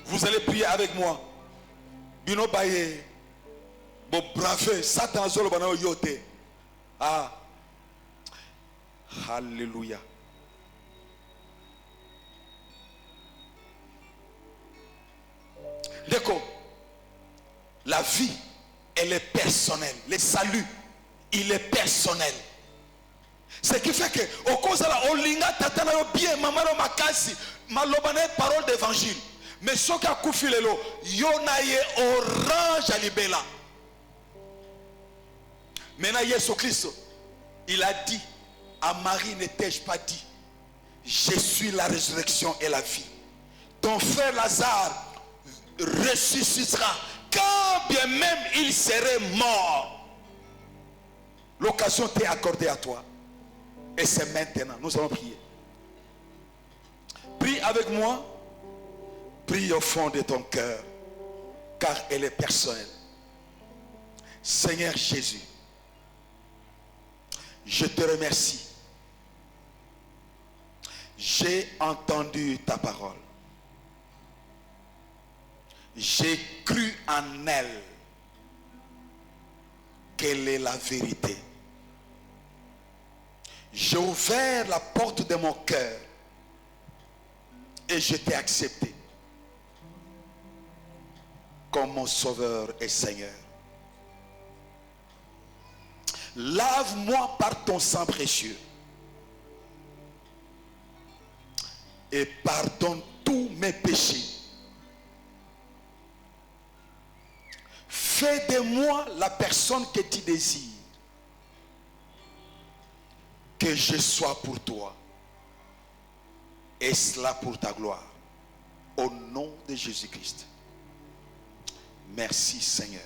Vous allez prier avec moi. Bino baye. Bon brave. Satan zolo bana yote. Ah. Alléluia. D'accord. La vie, elle est personnelle. Le salut, il est personnel. Ce qui fait que, au cause de la olinga, tatana yo bien, mamano makasi, malobane parole d'évangile. Mais ce qui a koufi lelo, yonaye orange à libella. Maintenant, Jésus Christ, il a dit, à Marie n'étais-je pas dit, je suis la résurrection et la vie. Ton frère Lazare ressuscitera quand bien même il serait mort. L'occasion t'est accordée à toi et c'est maintenant. Nous allons prier. Prie avec moi. Prie au fond de ton cœur car elle est personnelle. Seigneur Jésus, je te remercie. J'ai entendu ta parole. J'ai cru en elle qu'elle est la vérité. J'ai ouvert la porte de mon cœur et je t'ai accepté comme mon sauveur et Seigneur. Lave-moi par ton sang précieux et pardonne tous mes péchés. Fais de moi la personne que tu désires. Que je sois pour toi. Et cela pour ta gloire. Au nom de Jésus-Christ. Merci Seigneur.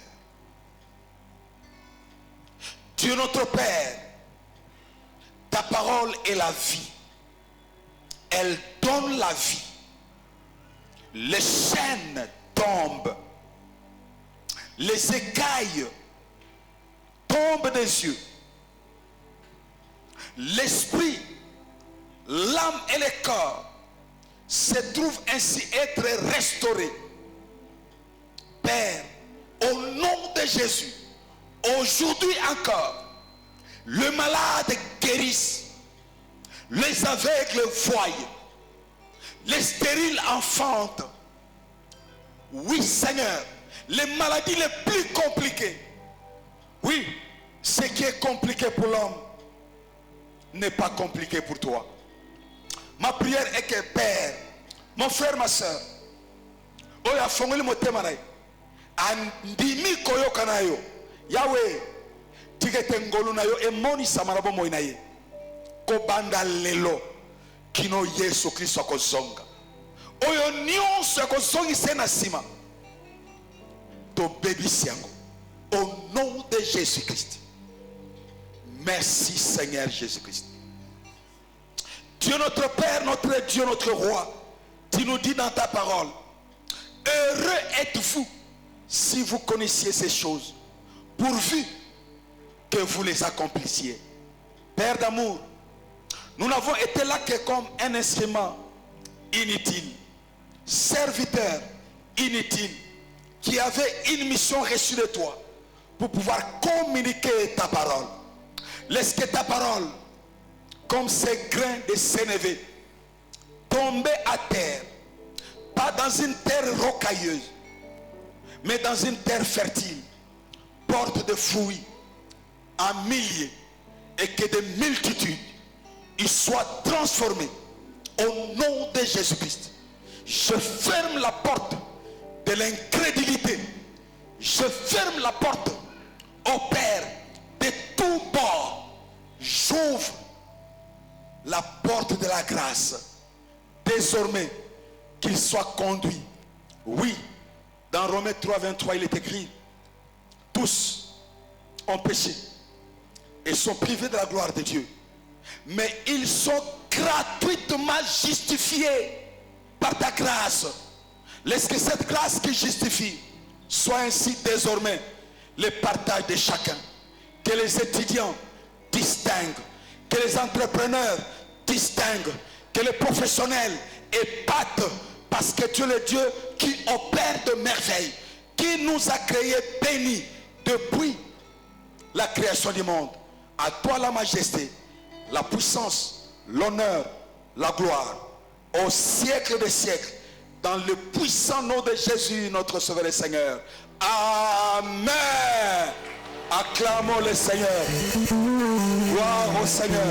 Dieu notre Père, ta parole est la vie. Elle donne la vie. Les chaînes tombent. Les écailles tombent des yeux. L'esprit, l'âme et le corps se trouvent ainsi être restaurés. Père, au nom de Jésus, aujourd'hui encore, le malade guérisse, les aveugles voient, Les stériles enfantent. Oui, Seigneur. Les maladies les plus compliquées. Oui, ce qui est compliqué pour l'homme n'est pas compliqué pour toi. Ma prière est que Père, mon frère, ma soeur, oya fongoli motema na andimi koyoka na yo Yahweh tigete ngolu na yo emoni samara bo moina ye ko banda lelo kino Yesu Kristo akozonga oyo nyonso akozongisa na sima to bebisi yango au nom de Jésus-Christ. Merci Seigneur Jésus-Christ. Dieu notre Père, notre Dieu, notre Roi, tu nous dis dans ta parole, heureux êtes-vous si vous connaissiez ces choses, pourvu que vous les accomplissiez. Père d'amour, nous n'avons été là que comme un instrument inutile, serviteur inutile, qui avait une mission reçue de toi pour pouvoir communiquer ta parole. Laisse que ta parole, comme ces grains de sénévé, tomber à terre, pas dans une terre rocailleuse, mais dans une terre fertile, porte de fruits en milliers, et que des multitudes y soient transformées au nom de Jésus-Christ. Je ferme la porte de l'incrédulité. Je ferme la porte au Père de tout bord. J'ouvre la porte de la grâce. Désormais, qu'il soit conduit. Oui, dans Romains 3, 23, il est écrit, tous ont péché et sont privés de la gloire de Dieu. Mais ils sont gratuitement justifiés par ta grâce. Laisse que cette grâce qui justifie soit ainsi désormais le partage de chacun. Que les étudiants distinguent, que les entrepreneurs distinguent, que les professionnels épatent, parce que tu es le Dieu qui opère de merveilles, qui nous a créés bénis depuis la création du monde. À toi la majesté, la puissance, l'honneur, la gloire, au siècle des siècles, dans le puissant nom de Jésus, notre Sauveur et Seigneur. Amen. Acclamons le Seigneur. Gloire au Seigneur.